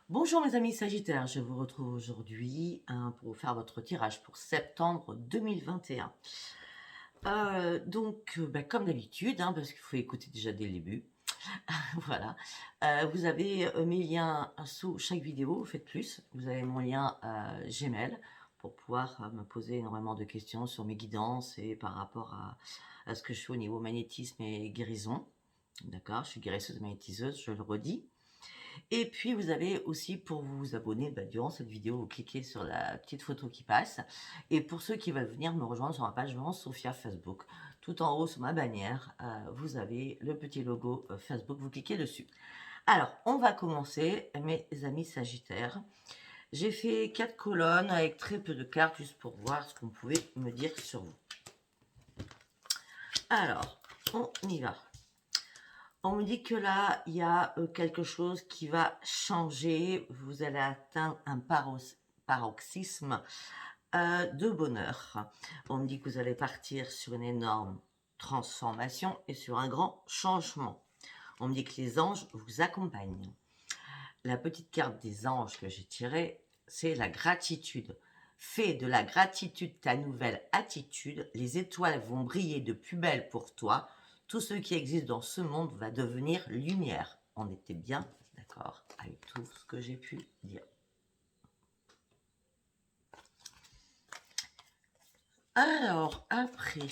Bonjour mes amis Sagittaires, je vous retrouve aujourd'hui pour faire votre tirage pour septembre 2021. Comme d'habitude, parce qu'il faut écouter déjà dès le début, voilà. Vous avez mes liens sous chaque vidéo, faites plus. Vous avez mon lien Gmail pour pouvoir me poser énormément de questions sur mes guidances et par rapport à ce que je fais au niveau magnétisme et guérison. D'accord, je suis guérisseuse magnétiseuse, je le redis. Et puis, vous avez aussi pour vous abonner, durant cette vidéo, vous cliquez sur la petite photo qui passe. Et pour ceux qui veulent venir me rejoindre sur ma page Vente Sophia Facebook, tout en haut sur ma bannière, vous avez le petit logo Facebook, vous cliquez dessus. Alors, on va commencer, mes amis Sagittaires. J'ai fait 4 colonnes avec très peu de cartes, juste pour voir ce qu'on pouvait me dire sur vous. Alors, on y va. On me dit que là, il y a quelque chose qui va changer. Vous allez atteindre un paroxysme de bonheur. On me dit que vous allez partir sur une énorme transformation et sur un grand changement. On me dit que les anges vous accompagnent. La petite carte des anges que j'ai tirée, c'est la gratitude. Fais de la gratitude ta nouvelle attitude. Les étoiles vont briller de plus belle pour toi. Tout ce qui existe dans ce monde va devenir lumière. On était bien d'accord avec tout ce que j'ai pu dire. Alors, après,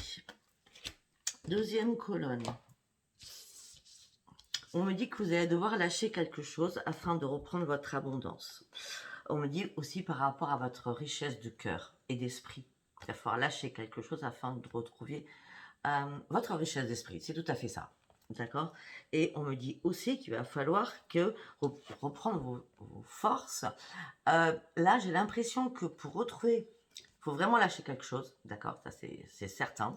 deuxième colonne. On me dit que vous allez devoir lâcher quelque chose afin de reprendre votre abondance. On me dit aussi par rapport à votre richesse de cœur et d'esprit. Il va falloir lâcher quelque chose afin de retrouver votre richesse d'esprit. C'est tout à fait ça. D'accord. Et on me dit aussi qu'il va falloir reprendre vos forces. Là, j'ai l'impression que pour retrouver, il faut vraiment lâcher quelque chose. D'accord, ça c'est certain.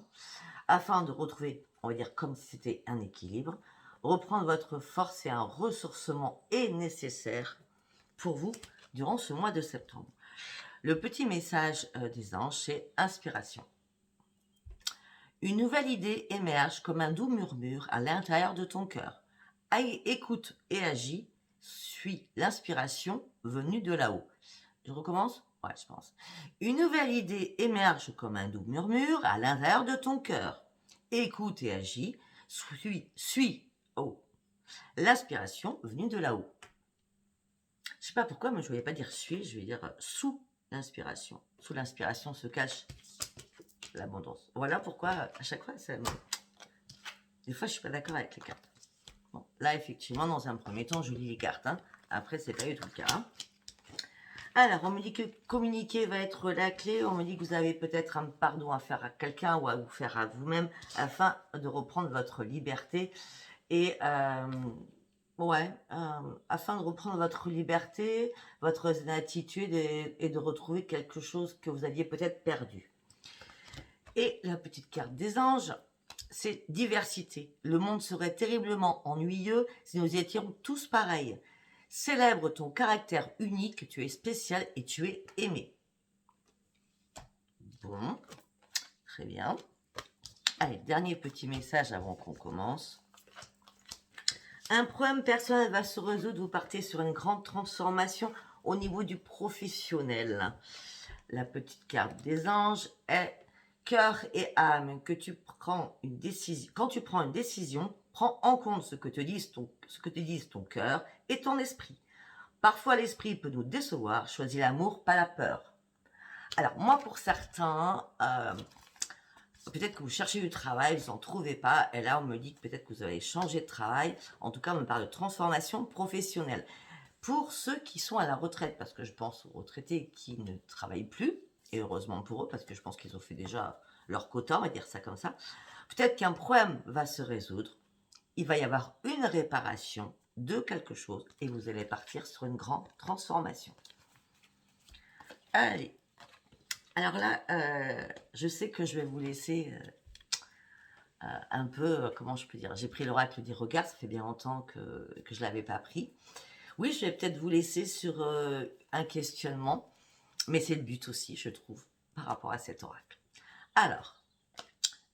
Afin de retrouver, on va dire, comme si c'était un équilibre. Reprendre votre force et un ressourcement est nécessaire pour vous durant ce mois de septembre. Le petit message des anges, c'est inspiration. Une nouvelle idée émerge comme un doux murmure à l'intérieur de ton cœur. Écoute et agis, suis l'inspiration venue de là-haut. Je recommence? Ouais, je pense. Une nouvelle idée émerge comme un doux murmure à l'intérieur de ton cœur. Écoute et agis, suis l'inspiration venue de là-haut. Je sais pas pourquoi, mais je ne voulais pas dire suis, je vais dire sous l'inspiration. Sous l'inspiration se cache l'abondance. Voilà pourquoi à chaque fois, des fois, je suis pas d'accord avec les cartes. Bon, là, effectivement, dans un premier temps, je lis les cartes. Après, c'est pas du tout le cas. Alors, on me dit que communiquer va être la clé. On me dit que vous avez peut-être un pardon à faire à quelqu'un ou à vous faire à vous-même afin de reprendre votre liberté. Et afin de reprendre votre liberté, votre attitude et de retrouver quelque chose que vous aviez peut-être perdu. Et la petite carte des anges, c'est diversité. Le monde serait terriblement ennuyeux si nous étions tous pareils. Célèbre ton caractère unique, tu es spécial et tu es aimé. Bon, très bien. Allez, dernier petit message avant qu'on commence. Un problème personnel va se résoudre, vous partez sur une grande transformation au niveau du professionnel. La petite carte des anges est cœur et âme. Quand tu prends une décision, prends en compte ce que te disent ton cœur et ton esprit. Parfois l'esprit peut nous décevoir, choisis l'amour, pas la peur. Alors moi pour certains, peut-être que vous cherchez du travail, vous n'en trouvez pas, et là on me dit que peut-être que vous avez changé de travail, en tout cas on me parle de transformation professionnelle. Pour ceux qui sont à la retraite, parce que je pense aux retraités qui ne travaillent plus, et heureusement pour eux, parce que je pense qu'ils ont fait déjà leur quota, on va dire ça comme ça, peut-être qu'un problème va se résoudre, il va y avoir une réparation de quelque chose, et vous allez partir sur une grande transformation. Allez. Alors là, je sais que je vais vous laisser un peu, comment je peux dire, j'ai pris l'oracle des regards, ça fait bien longtemps que je ne l'avais pas pris. Oui, je vais peut-être vous laisser sur un questionnement, mais c'est le but aussi, je trouve, par rapport à cet oracle. Alors,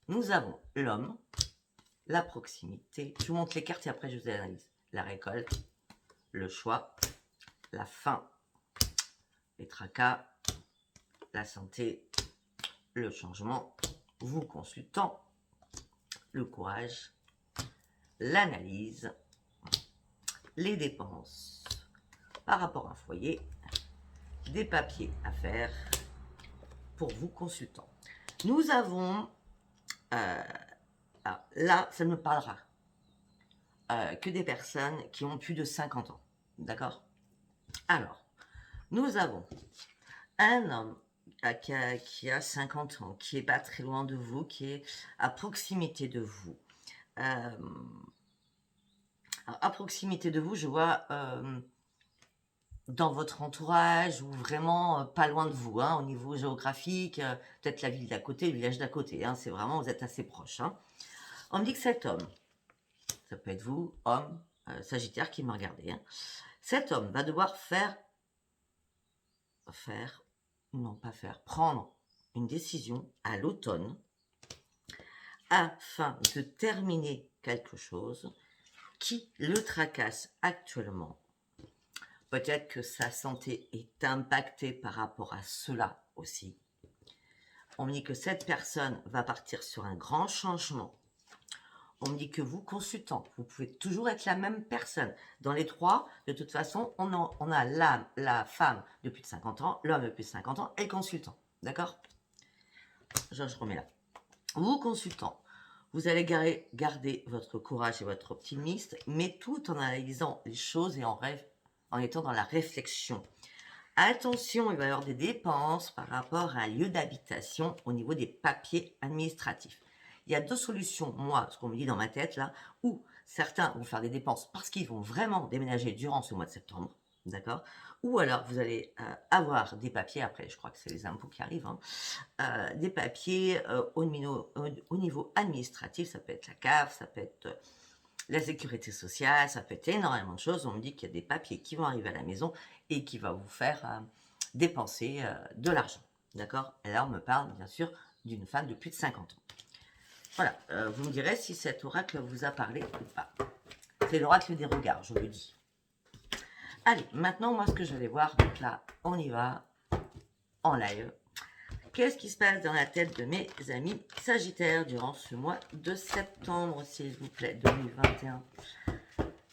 nous avons l'homme, la proximité, je vous montre les cartes et après je vous analyse. La récolte, le choix, la faim, les tracas, la santé, le changement, vous consultant, le courage, l'analyse, les dépenses par rapport à un foyer, des papiers à faire pour vous consultant. Nous avons, là, ça ne me parlera que des personnes qui ont plus de 50 ans. D'accord? Alors, nous avons un homme qui a 50 ans, qui est pas très loin de vous, qui est à proximité de vous. Alors, à proximité de vous, je vois dans votre entourage ou vraiment pas loin de vous, hein, au niveau géographique, peut-être la ville d'à côté, le village d'à côté, hein, c'est vraiment, vous êtes assez proche. Hein. On me dit que cet homme, ça peut être vous, homme, Sagittaire qui me regardez, hein, cet homme va devoir prendre une décision à l'automne afin de terminer quelque chose qui le tracasse actuellement. Peut-être que sa santé est impactée par rapport à cela aussi. On me dit que cette personne va partir sur un grand changement. On me dit que vous, consultant, vous pouvez toujours être la même personne. Dans les trois, de toute façon, on a la femme de plus de 50 ans, l'homme de plus de 50 ans et le consultant. D'accord? Je remets là. Vous, consultant, vous allez garder votre courage et votre optimisme, mais tout en analysant les choses et en étant dans la réflexion. Attention, il va y avoir des dépenses par rapport à un lieu d'habitation au niveau des papiers administratifs. Il y a deux solutions, moi, ce qu'on me dit dans ma tête là, où certains vont faire des dépenses parce qu'ils vont vraiment déménager durant ce mois de septembre, d'accord? Ou alors vous allez avoir des papiers, après je crois que c'est les impôts qui arrivent, hein, des papiers au niveau administratif, ça peut être la CAF, ça peut être la sécurité sociale, ça peut être énormément de choses. On me dit qu'il y a des papiers qui vont arriver à la maison et qui va vous faire dépenser de l'argent. D'accord? Et là, on me parle, bien sûr, d'une femme de plus de 50 ans. Voilà, vous me direz si cet oracle vous a parlé ou pas. C'est l'oracle des regards, je le dis. Allez, maintenant, moi, ce que je vais voir, donc là, on y va, en live. Qu'est-ce qui se passe dans la tête de mes amis Sagittaires durant ce mois de septembre, s'il vous plaît, 2021?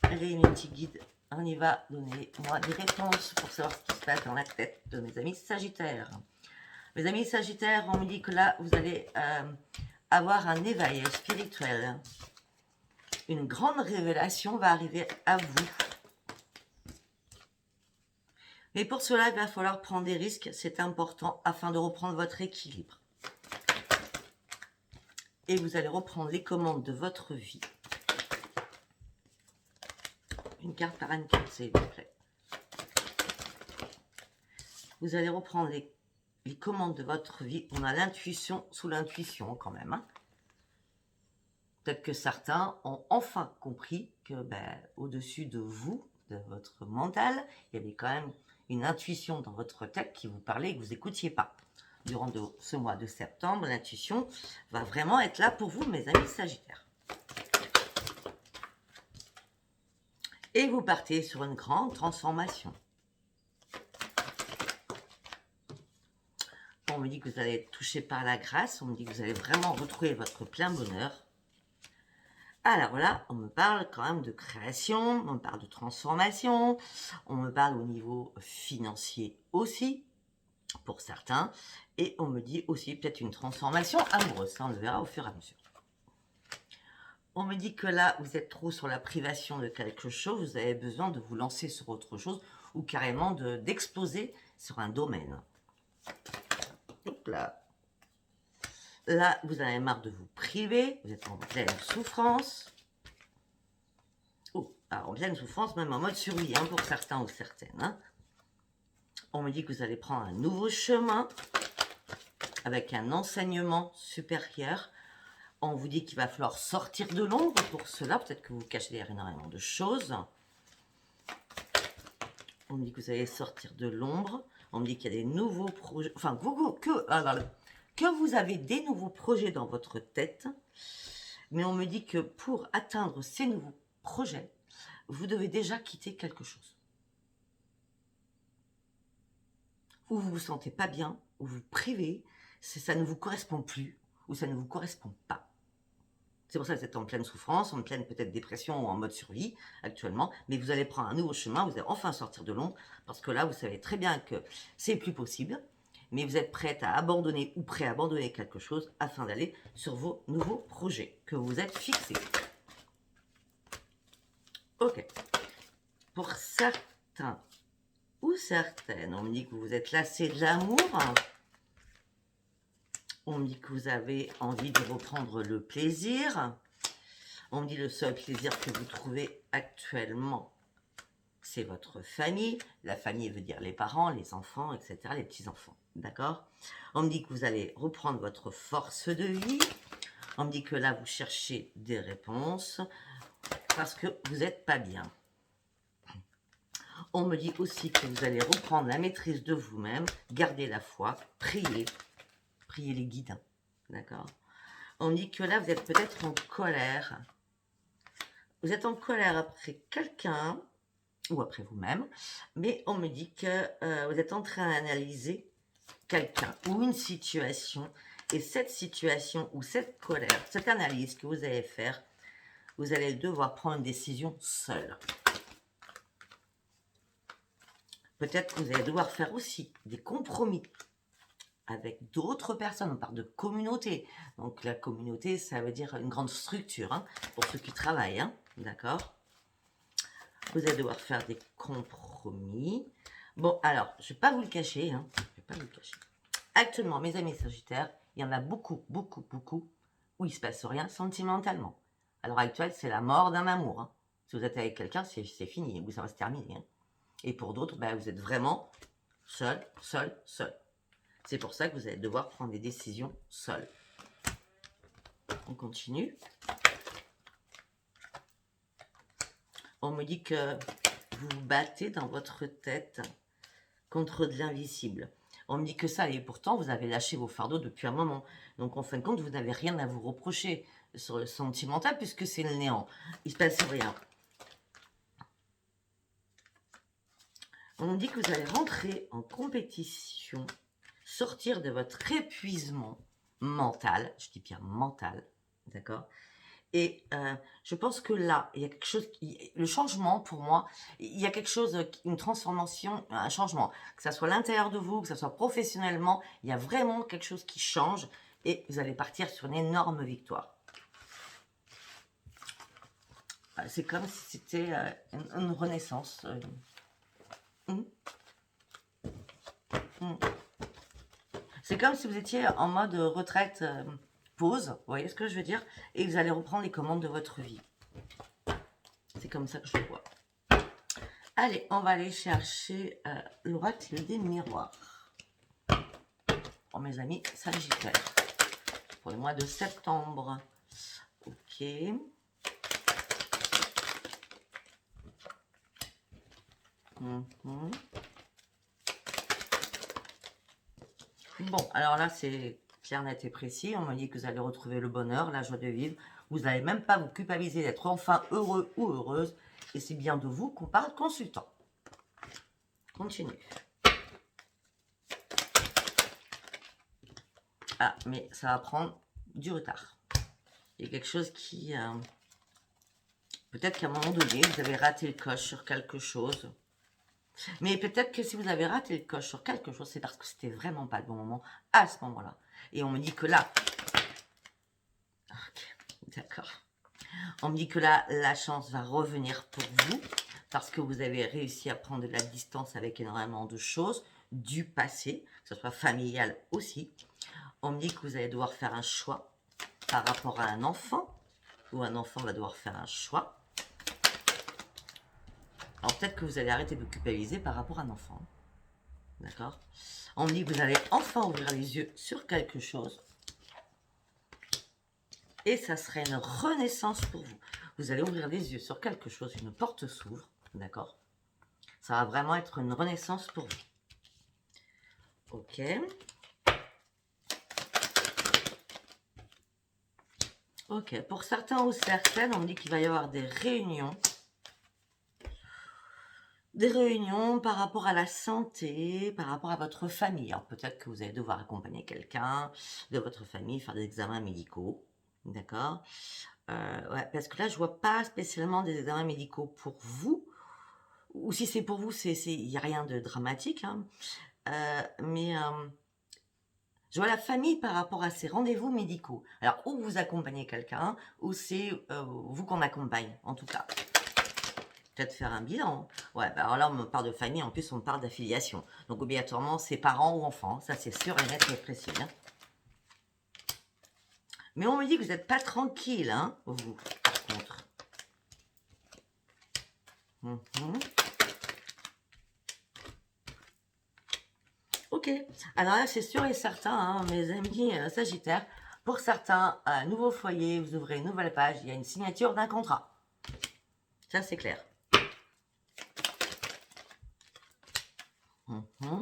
Allez, mes petits guides, on y va. Donnez-moi des réponses pour savoir ce qui se passe dans la tête de mes amis Sagittaires. Mes amis Sagittaires, on me dit que là, vous allez avoir un éveil spirituel. Une grande révélation va arriver à vous. Mais pour cela, il va falloir prendre des risques, c'est important, afin de reprendre votre équilibre. Et vous allez reprendre les commandes de votre vie. Une carte par une carte, s'il vous plaît. Vous allez reprendre les commandes de votre vie. On a l'intuition sous l'intuition quand même. Hein. Peut-être que certains ont enfin compris que au-dessus de vous, de votre mental, il y avait quand même une intuition dans votre tête qui vous parlait et que vous n'écoutiez pas. Durant ce mois de septembre, l'intuition va vraiment être là pour vous, mes amis Sagittaires. Et vous partez sur une grande transformation. On me dit que vous allez être touché par la grâce, on me dit que vous allez vraiment retrouver votre plein bonheur. Alors là, on me parle quand même de création, on me parle de transformation, on me parle au niveau financier aussi, pour certains, et on me dit aussi peut-être une transformation amoureuse, ça on le verra au fur et à mesure. On me dit que là, vous êtes trop sur la privation de quelque chose, vous avez besoin de vous lancer sur autre chose, ou carrément d'exploser sur un domaine. Hop là. Là, vous en avez marre de vous priver, vous êtes en pleine souffrance. Oh, alors en pleine souffrance, même en mode survie, hein, pour certains ou certaines. Hein. On me dit que vous allez prendre un nouveau chemin avec un enseignement supérieur. On vous dit qu'il va falloir sortir de l'ombre pour cela. Peut-être que vous vous cachez derrière énormément de choses. On me dit que vous allez sortir de l'ombre. On me dit qu'il y a des nouveaux projets. Enfin, que vous avez des nouveaux projets dans votre tête. Mais on me dit que pour atteindre ces nouveaux projets, vous devez déjà quitter quelque chose. où vous vous sentez pas bien, où vous vous privez, ça ne vous correspond plus, ou ça ne vous correspond pas. C'est pour ça que vous êtes en pleine souffrance, en pleine peut-être dépression ou en mode survie actuellement, mais vous allez prendre un nouveau chemin, vous allez enfin sortir de l'ombre, parce que là, vous savez très bien que c'est plus possible, mais vous êtes prête à abandonner ou prêt à abandonner quelque chose afin d'aller sur vos nouveaux projets que vous êtes fixés. Ok. Pour certains ou certaines, on me dit que vous êtes lassé de l'amour. On me dit que vous avez envie de reprendre le plaisir. On me dit le seul plaisir que vous trouvez actuellement, c'est votre famille. La famille veut dire les parents, les enfants, etc., les petits-enfants. D'accord? On me dit que vous allez reprendre votre force de vie. On me dit que là, vous cherchez des réponses parce que vous n'êtes pas bien. On me dit aussi que vous allez reprendre la maîtrise de vous-même, garder la foi, prier les guides. D'accord? On me dit que là, vous êtes peut-être en colère. Vous êtes en colère après quelqu'un ou après vous-même, mais on me dit que vous êtes en train d'analyser quelqu'un ou une situation, et cette situation ou cette colère, cette analyse que vous allez faire, vous allez devoir prendre une décision seule. Peut-être que vous allez devoir faire aussi des compromis avec d'autres personnes. On parle de communauté. Donc la communauté, ça veut dire une grande structure, hein, pour ceux qui travaillent, hein, d'accord? Vous allez devoir faire des compromis. Bon, alors, je ne vais pas vous le cacher, hein, je vais pas vous le cacher. Actuellement, mes amis Sagittaires, il y en a beaucoup, beaucoup, beaucoup où il ne se passe rien sentimentalement. À l'heure actuelle, c'est la mort d'un amour, hein. Si vous êtes avec quelqu'un, c'est fini, ça va se terminer, hein. Et pour d'autres, ben, vous êtes vraiment seul, seul, seul. C'est pour ça que vous allez devoir prendre des décisions seul. On continue. On me dit que vous vous battez dans votre tête contre de l'invisible. On me dit que ça, et pourtant, vous avez lâché vos fardeaux depuis un moment. Donc, en fin de compte, vous n'avez rien à vous reprocher sur le sentimental, puisque c'est le néant. Il ne se passe rien. On me dit que vous allez rentrer en compétition, sortir de votre épuisement mental, je dis bien mental, d'accord? Et je pense que là, il y a quelque chose, le changement pour moi, il y a quelque chose, une transformation, un changement, que ça soit à l'intérieur de vous, que ça soit professionnellement, il y a vraiment quelque chose qui change et vous allez partir sur une énorme victoire. C'est comme si c'était une renaissance. C'est comme si vous étiez en mode retraite, pause, vous voyez ce que je veux dire? Et vous allez reprendre les commandes de votre vie. C'est comme ça que je le vois. Allez, on va aller chercher l'oracle des miroirs. Pour mes amis Sagittaires. Pour le mois de septembre. Ok. Bon, alors là, c'est clair, net et précis. On m'a dit que vous allez retrouver le bonheur, la joie de vivre. Vous n'allez même pas vous culpabiliser d'être enfin heureux ou heureuse. Et c'est bien de vous qu'on parle consultant. Continue. Ah, mais ça va prendre du retard. Il y a quelque chose qui... peut-être qu'à un moment donné, vous avez raté le coche sur quelque chose. Mais peut-être que si vous avez raté le coche sur quelque chose, c'est parce que c'était vraiment pas le bon moment à ce moment-là. Et on me dit que là... Ok, d'accord. On me dit que là, la chance va revenir pour vous parce que vous avez réussi à prendre de la distance avec énormément de choses du passé, que ce soit familial aussi. On me dit que vous allez devoir faire un choix par rapport à un enfant, ou un enfant va devoir faire un choix. Alors peut-être que vous allez arrêter de vous culpabiliser par rapport à un enfant. D'accord? On me dit que vous allez enfin ouvrir les yeux sur quelque chose. Et ça serait une renaissance pour vous. Vous allez ouvrir les yeux sur quelque chose, une porte s'ouvre. D'accord? Ça va vraiment être une renaissance pour vous. Ok. Ok. Pour certains ou certaines, on me dit qu'il va y avoir des réunions Des réunions par rapport à la santé, par rapport à votre famille. Alors peut-être que vous allez devoir accompagner quelqu'un de votre famille, faire des examens médicaux, d'accord? Ouais, parce que là, je vois pas spécialement des examens médicaux pour vous, ou si c'est pour vous, il y a rien de dramatique, hein. Mais, je vois la famille par rapport à ces rendez-vous médicaux. Alors ou vous accompagnez quelqu'un, ou c'est, vous qu'on accompagne, en tout cas. Peut-être faire un bilan. Ouais, bah alors là, on me parle de famille, en plus, on me parle d'affiliation. Donc, obligatoirement, c'est parents ou enfants. Ça, c'est sûr et net et précis, hein. Mais on me dit que vous n'êtes pas tranquille, hein, vous, par contre. Mhm. Ok. Alors là, c'est sûr et certain, hein, mes amis Sagittaires, pour certains, un nouveau foyer, vous ouvrez une nouvelle page, il y a une signature d'un contrat. Ça, c'est clair. Mhm.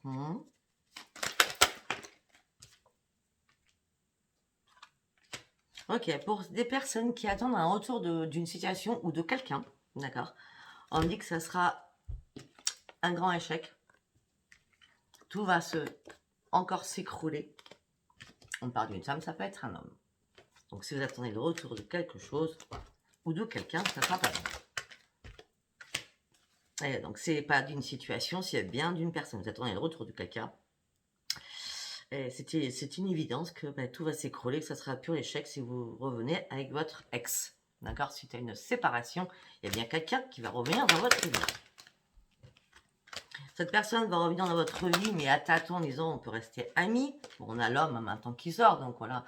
Mhm. Ok, pour des personnes qui attendent un retour d'une situation ou de quelqu'un, d'accord, on me dit que ça sera un grand échec. Tout va encore s'écrouler. On parle d'une femme, ça peut être un homme. Donc si vous attendez le retour de quelque chose ou de quelqu'un, ça sera pas bon. Et donc c'est pas d'une situation, c'est bien d'une personne. Vous attendez le retour de quelqu'un. C'est une évidence que tout va s'écrouler, que ça sera pur échec si vous revenez avec votre ex. D'accord? Suite à une séparation, il y a bien quelqu'un qui va revenir dans votre vie. Cette personne va revenir dans votre vie, mais à tâtons, disons, on peut rester amis. Bon, on a l'homme maintenant qui sort, donc voilà.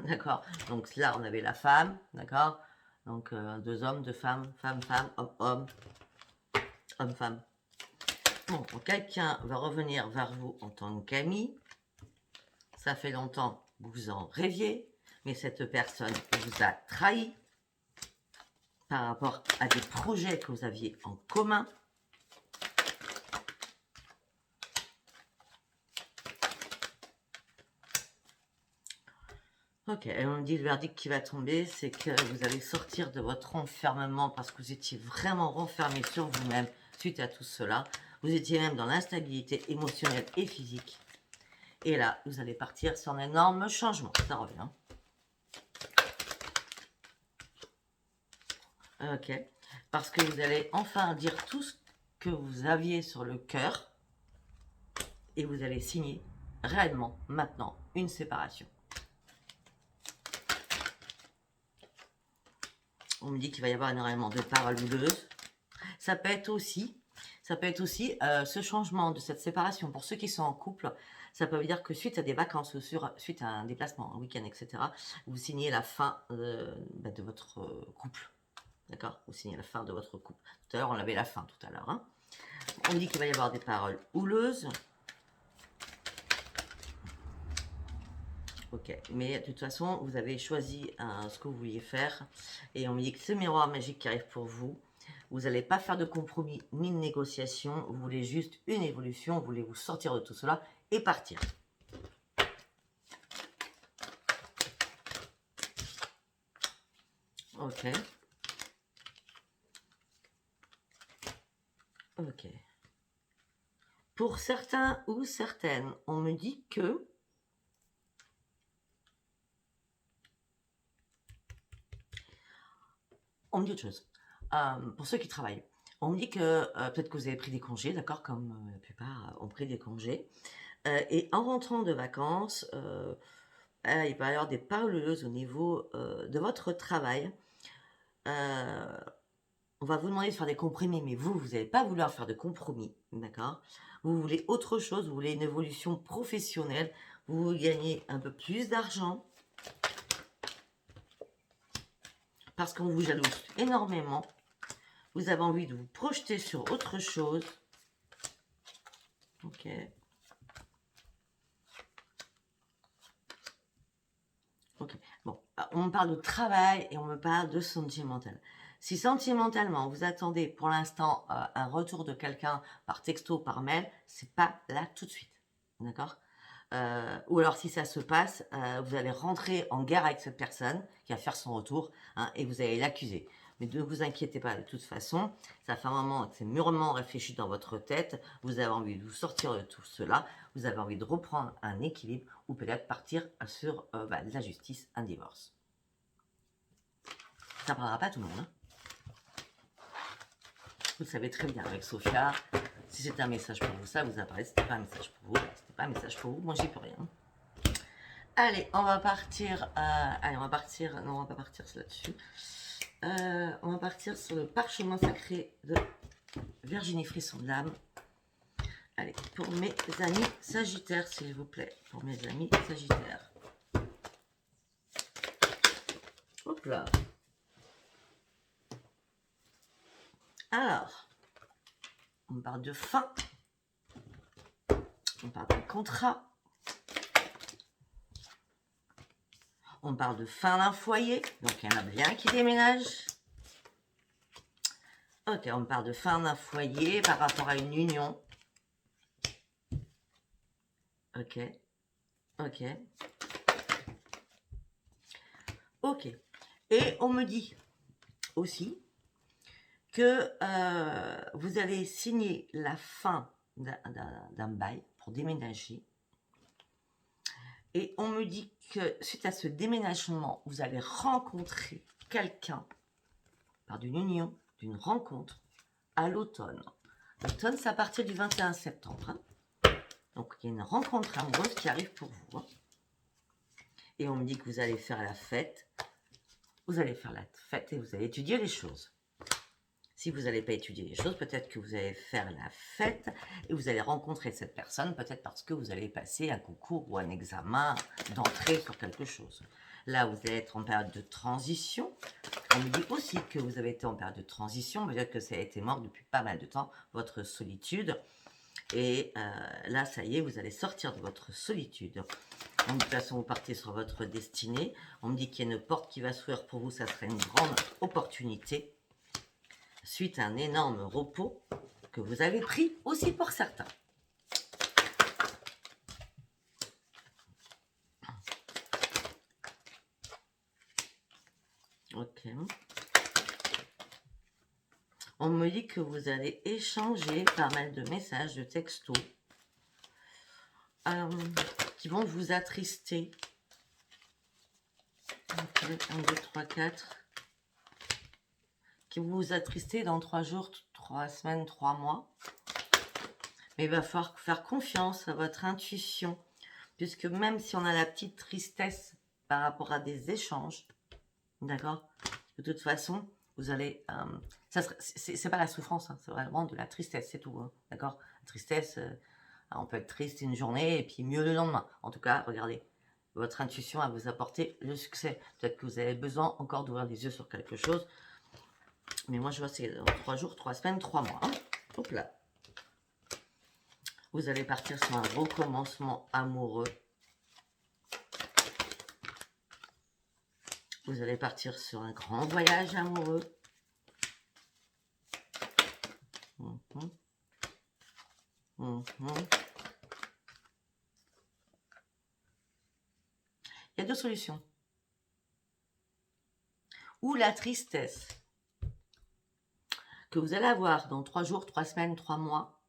D'accord. Donc là, on avait la femme, d'accord. Donc deux hommes, deux femmes, femme, femme, homme, homme, homme, femme. Bon, quelqu'un va revenir vers vous en tant qu'ami. Ça fait longtemps que vous en rêviez, mais cette personne vous a trahi par rapport à des projets que vous aviez en commun. Ok, et on me dit le verdict qui va tomber, c'est que vous allez sortir de votre enfermement parce que vous étiez vraiment renfermé sur vous-même suite à tout cela. Vous étiez même dans l'instabilité émotionnelle et physique. Et là, vous allez partir sur un énorme changement. Ça revient. Ok, parce que vous allez enfin dire tout ce que vous aviez sur le cœur et vous allez signer réellement maintenant une séparation. On me dit qu'il va y avoir énormément de paroles houleuses. Ça peut être aussi ce changement de cette séparation. Pour ceux qui sont en couple, ça peut dire que suite à des vacances ou suite à un déplacement, un week-end, etc., vous signez la fin de votre couple. D'accord? Vous signez la fin de votre couple. Tout à l'heure, on avait la fin tout à l'heure. Hein. On dit qu'il va y avoir des paroles houleuses. Ok, mais de toute façon, vous avez choisi ce que vous vouliez faire. Et on me dit que ce miroir magique qui arrive pour vous, vous n'allez pas faire de compromis ni de négociation. Vous voulez juste une évolution. Vous voulez vous sortir de tout cela et partir. Ok. Ok. Pour certains ou certaines, on me dit que on me dit autre chose. Pour ceux qui travaillent, on me dit que peut-être que vous avez pris des congés, d'accord, comme la plupart ont pris des congés. Et en rentrant de vacances, il va y avoir des parleuses au niveau de votre travail. On va vous demander de faire des compromis, mais vous n'allez pas vouloir faire de compromis, d'accord? Vous voulez autre chose, vous voulez une évolution professionnelle, vous voulez gagner un peu plus d'argent, parce qu'on vous jalouse énormément. Vous avez envie de vous projeter sur autre chose. Ok. Ok. Bon, on me parle de travail et on me parle de sentimental. Si sentimentalement vous attendez pour l'instant un retour de quelqu'un par texto, par mail, c'est pas là tout de suite, d'accord? Ou alors si ça se passe, vous allez rentrer en guerre avec cette personne qui va faire son retour, hein, et vous allez l'accuser. Mais ne vous inquiétez pas, de toute façon, ça fait un moment que c'est mûrement réfléchi dans votre tête, vous avez envie de vous sortir de tout cela, vous avez envie de reprendre un équilibre ou peut-être partir sur de la justice, un divorce. Ça ne parlera pas à tout le monde. Hein. Vous le savez très bien avec Sophia, si c'est un message pour vous, ça vous apparaît, si c'était pas un message pour vous, c'était pas un message pour vous, moi j'y peux rien. Allez, on va partir, allez, on va partir, non on va pas partir là-dessus. On va partir sur le parchemin sacré de Virginie Frisson de l'âme. Allez, pour mes amis sagittaires, s'il vous plaît. Pour mes amis sagittaires. Hop là. Alors, on parle de fin. On parle d'un contrat. On parle de fin d'un foyer. Donc, il y en a bien qui déménagent. Ok, on parle de fin d'un foyer par rapport à une union. Ok. Ok. Ok. Et on me dit aussi que vous allez signer la fin d'un bail pour déménager. Et on me dit que suite à ce déménagement, vous allez rencontrer quelqu'un par d'une union, d'une rencontre à l'automne. L'automne, c'est à partir du 21 septembre. Hein. Donc, il y a une rencontre amoureuse qui arrive pour vous. Hein. Et on me dit que vous allez faire la fête. Vous allez faire la fête et vous allez étudier les choses. Si vous n'allez pas étudier les choses, peut-être que vous allez faire la fête et vous allez rencontrer cette personne, peut-être parce que vous allez passer un concours ou un examen d'entrée sur quelque chose. Là, vous allez être en période de transition. On me dit aussi que vous avez été en période de transition, peut-être que ça a été mort depuis pas mal de temps, votre solitude. Et là, ça y est, vous allez sortir de votre solitude. Donc, de toute façon, vous partez sur votre destinée. On me dit qu'il y a une porte qui va s'ouvrir pour vous, ça serait une grande opportunité. Suite à un énorme repos que vous avez pris aussi pour certains. Ok. On me dit que vous allez échanger pas mal de messages, de textos qui vont vous attrister. Ok, 1, 2, 3, 4. Qui vous attrister dans 3 jours, 3 semaines, 3 mois. Mais il va falloir faire confiance à votre intuition, puisque même si on a la petite tristesse par rapport à des échanges, d'accord, de toute façon, vous allez... c'est pas la souffrance, hein, c'est vraiment de la tristesse, c'est tout, hein, d'accord. La tristesse, on peut être triste une journée et puis mieux le lendemain. En tout cas, regardez, votre intuition va vous apporter le succès. Peut-être que vous avez besoin encore d'ouvrir les yeux sur quelque chose. Mais moi, je vois c'est dans 3 jours, 3 semaines, 3 mois. Hein. Hop là. Vous allez partir sur un recommencement amoureux. Vous allez partir sur un grand voyage amoureux. Il y a 2 solutions. Ou la tristesse que vous allez avoir dans 3 jours, 3 semaines, 3 mois.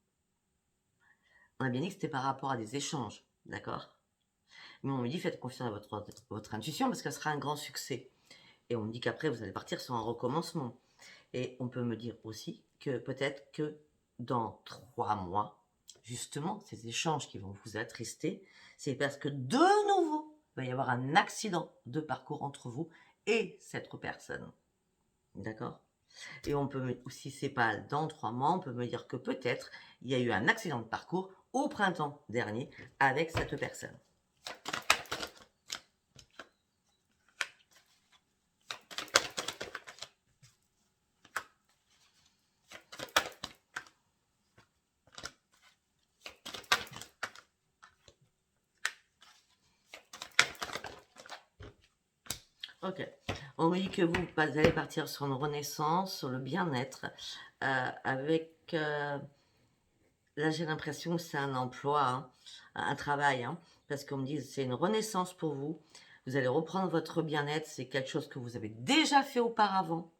On a bien dit que c'était par rapport à des échanges, d'accord? Mais on me dit, faites confiance à votre intuition parce qu'elle sera un grand succès. Et on me dit qu'après, vous allez partir sur un recommencement. Et on peut me dire aussi que peut-être que dans 3 mois, justement, ces échanges qui vont vous attrister, c'est parce que de nouveau, il va y avoir un accident de parcours entre vous et cette personne. D'accord? Et on peut aussi, c'est pas dans 3 mois, on peut me dire que peut-être il y a eu un accident de parcours au printemps dernier avec cette personne. Ok. On me dit que vous allez partir sur une renaissance, sur le bien-être, avec... là, j'ai l'impression que c'est un emploi, hein, un travail, hein, parce qu'on me dit que c'est une renaissance pour vous. Vous allez reprendre votre bien-être, c'est quelque chose que vous avez déjà fait auparavant.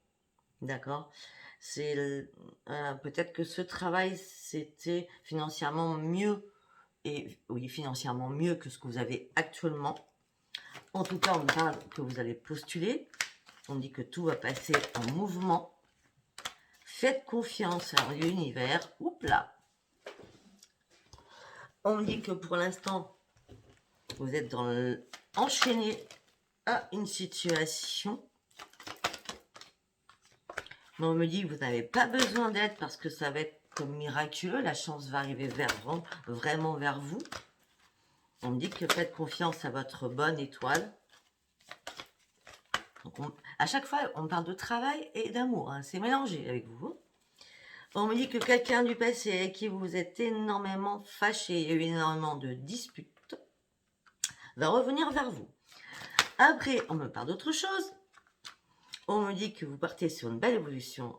D'accord? C'est peut-être que ce travail, c'était financièrement mieux, et oui, financièrement mieux que ce que vous avez actuellement. En tout cas, on me parle que vous allez postuler. On dit que tout va passer en mouvement. Faites confiance à l'univers. Oups là. On me dit que pour l'instant, vous êtes enchaîné à une situation. Mais on me dit que vous n'avez pas besoin d'aide parce que ça va être comme miraculeux. La chance va arriver vraiment vers vous. On me dit que faites confiance à votre bonne étoile. Donc à chaque fois, on parle de travail et d'amour. Hein, c'est mélangé avec vous. On me dit que quelqu'un du passé avec qui vous êtes énormément fâché, il y a eu énormément de disputes, va revenir vers vous. Après, on me parle d'autre chose. On me dit que vous partez sur une belle évolution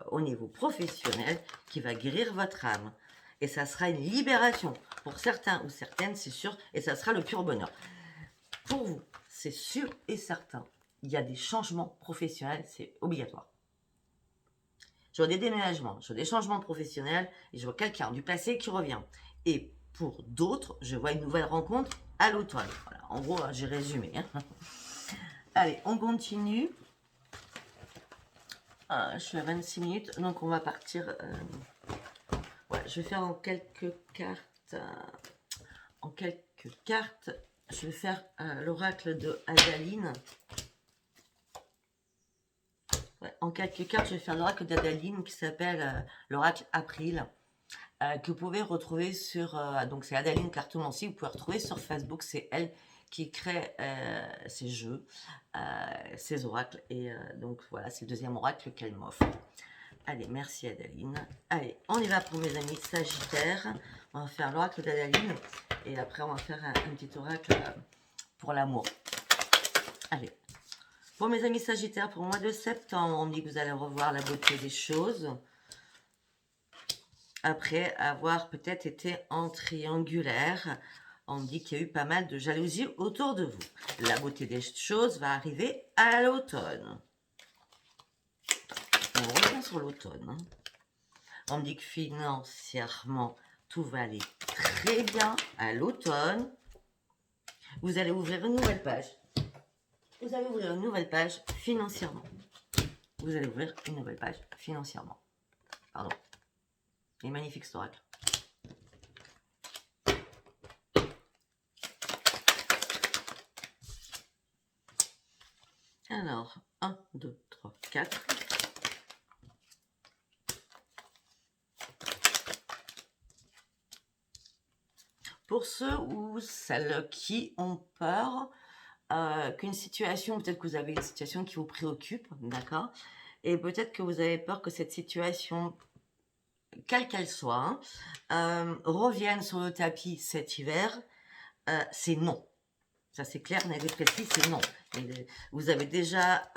au niveau professionnel qui va guérir votre âme. Et ça sera une libération. Pour certains ou certaines, c'est sûr, et ça sera le pur bonheur. Pour vous, c'est sûr et certain. Il y a des changements professionnels, c'est obligatoire. Je vois des déménagements, je vois des changements professionnels, et je vois quelqu'un du passé qui revient. Et pour d'autres, je vois une nouvelle rencontre à l'automne. Voilà, en gros, j'ai résumé. Allez, on continue. Je suis à 26 minutes, donc on va partir. Ouais, je vais faire en quelques cartes. Je vais faire l'oracle de Adaline. Ouais, en quelques cartes, je vais faire l'oracle d'Adaline qui s'appelle l'oracle April, que vous pouvez retrouver sur... donc c'est Adaline Cartomancie, vous pouvez retrouver sur Facebook, c'est elle qui crée ces jeux, ces oracles, et donc voilà, c'est le deuxième oracle qu'elle m'offre. Allez, merci Adaline. Allez, on y va pour mes amis Sagittaires. On va faire l'oracle d'Adaline, et après on va faire un petit oracle pour l'amour. Allez. Pour mes amis Sagittaires, pour le mois de septembre, on me dit que vous allez revoir la beauté des choses. Après avoir peut-être été en triangulaire, on me dit qu'il y a eu pas mal de jalousie autour de vous. La beauté des choses va arriver à l'automne. On revient sur l'automne. Hein. On me dit que financièrement, tout va aller très bien à l'automne. Vous allez ouvrir une nouvelle page. Vous allez ouvrir une nouvelle page financièrement. Vous allez ouvrir une nouvelle page financièrement. Pardon. Et magnifique cet oracle. Alors, 1, 2, 3, 4. Pour ceux ou celles qui ont peur qu'une situation, peut-être que vous avez une situation qui vous préoccupe, d'accord? Et peut-être que vous avez peur que cette situation, quelle qu'elle soit, revienne sur le tapis cet hiver, c'est non. Ça c'est clair, net et précis, c'est non. Et vous avez déjà...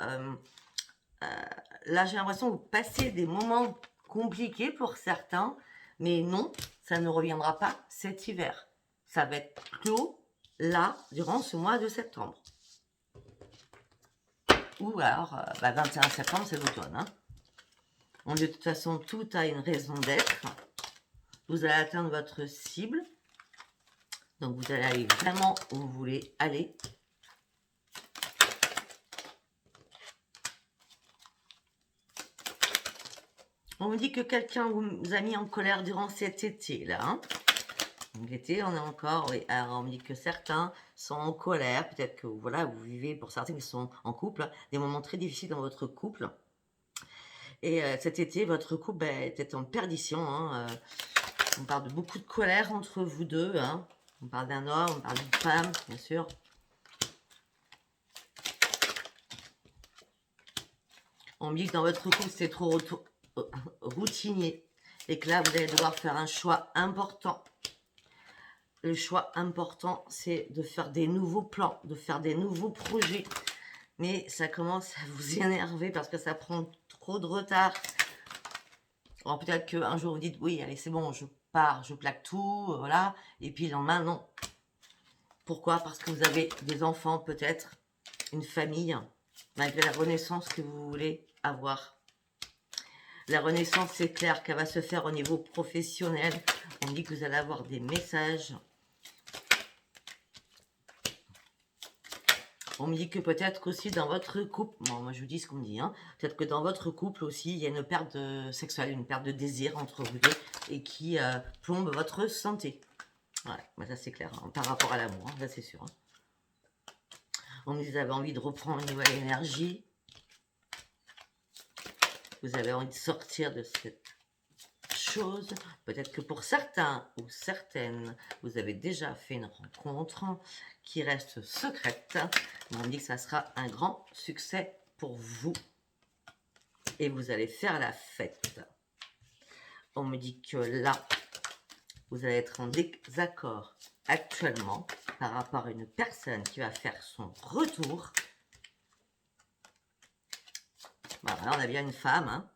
là j'ai l'impression que vous passez des moments compliqués pour certains, mais non, ça ne reviendra pas cet hiver. Ça va être clos là, durant ce mois de septembre. Ou alors, 21 septembre, c'est l'automne. Hein. De toute façon, tout a une raison d'être. Vous allez atteindre votre cible. Donc, vous allez aller vraiment où vous voulez aller. On me dit que quelqu'un vous a mis en colère durant cet été, là. Hein. Donc, l'été, on est encore... Oui, alors, on me dit que certains sont en colère. Peut-être que, voilà, vous vivez, pour certains qui sont en couple, des moments très difficiles dans votre couple. Et cet été, votre couple était en perdition. Hein. On parle de beaucoup de colère entre vous deux. Hein. On parle d'un homme, on parle d'une femme, bien sûr. On me dit que dans votre couple, c'est trop routinier. Et que là, vous allez devoir faire un choix important. Le choix important, c'est de faire des nouveaux plans, de faire des nouveaux projets. Mais ça commence à vous énerver parce que ça prend trop de retard. Alors peut-être qu'un jour vous dites, oui, allez, c'est bon, je pars, je plaque tout, voilà. Et puis le lendemain, non. Pourquoi? Parce que vous avez des enfants, peut-être, une famille, malgré la renaissance que vous voulez avoir. La renaissance, c'est clair qu'elle va se faire au niveau professionnel. On dit que vous allez avoir des messages. On me dit que peut-être qu'aussi dans votre couple, bon, moi je vous dis ce qu'on me dit, hein, peut-être que dans votre couple aussi, il y a une perte sexuelle, une perte de désir entre vous deux et qui plombe votre santé. Ouais, bah ça c'est clair, hein, par rapport à l'amour, hein, ça c'est sûr. Hein. On me dit que vous avez envie de reprendre une nouvelle énergie. Vous avez envie de sortir de cette chose. Peut-être que pour certains ou certaines, vous avez déjà fait une rencontre qui reste secrète. On me dit que ça sera un grand succès pour vous. Et vous allez faire la fête. On me dit que là, vous allez être en désaccord actuellement par rapport à une personne qui va faire son retour. Voilà, on a bien une femme. Hein.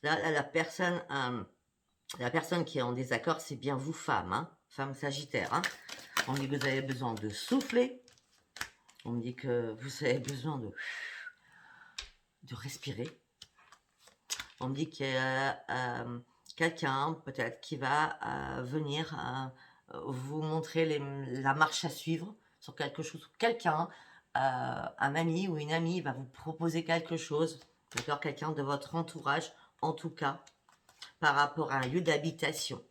Là, la personne qui est en désaccord, c'est bien vous, femme. Hein, femme sagittaire. Hein. On me dit que vous avez besoin de souffler. On me dit que vous avez besoin de respirer. On me dit qu'il y a quelqu'un, peut-être, qui va venir vous montrer la marche à suivre sur quelque chose. Quelqu'un, un ami ou une amie va vous proposer quelque chose. D'accord, quelqu'un de votre entourage, en tout cas, par rapport à un lieu d'habitation.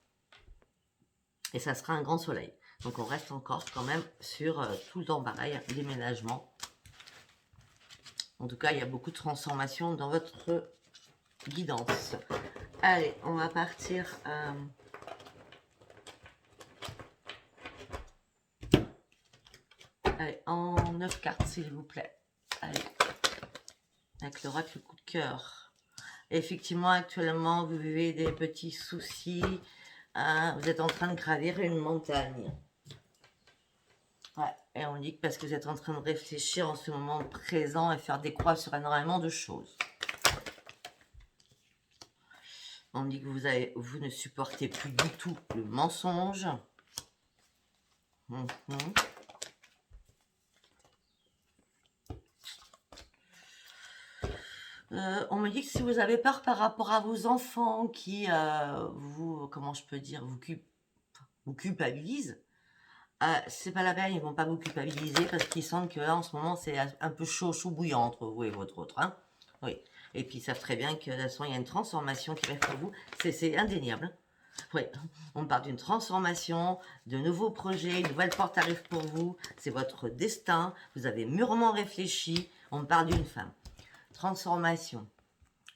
Et ça sera un grand soleil. Donc on reste encore quand même sur tout le temps pareil, déménagement. En tout cas, il y a beaucoup de transformations dans votre guidance. Allez, on va partir. Allez, en 9 cartes, s'il vous plaît. Allez, avec l'oracle coup de cœur. Effectivement, actuellement, vous vivez des petits soucis. Hein, vous êtes en train de gravir une montagne. Ouais, et on dit que parce que vous êtes en train de réfléchir en ce moment présent et faire des croix sur énormément de choses. On dit que vous ne supportez plus du tout le mensonge. On me dit que si vous avez peur par rapport à vos enfants qui comment je peux dire, vous culpabilisent, c'est pas la peine, ils vont pas vous culpabiliser parce qu'ils sentent que là en ce moment c'est un peu chaud bouillant entre vous et votre autre. Hein. Oui. Et puis ils savent très bien que de toute façon il y a une transformation qui arrive pour vous. C'est indéniable. Oui, on parle d'une transformation, de nouveaux projets, une nouvelle porte arrive pour vous. C'est votre destin. Vous avez mûrement réfléchi. On parle d'une femme. Transformation.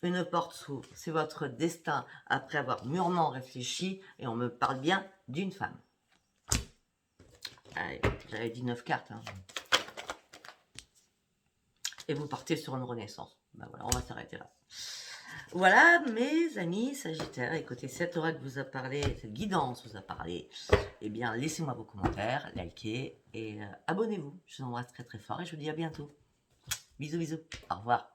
Une porte s'ouvre. C'est votre destin après avoir mûrement réfléchi. Et on me parle bien d'une femme. Allez, j'avais dit 9 cartes. Hein. Et vous partez sur une renaissance. Ben voilà, on va s'arrêter là. Voilà, mes amis Sagittaires, écoutez, cette oracle vous a parlé, cette guidance vous a parlé, eh bien, laissez-moi vos commentaires, likez et abonnez-vous. Je vous embrasse très très fort et je vous dis à bientôt. Bisous, bisous. Au revoir.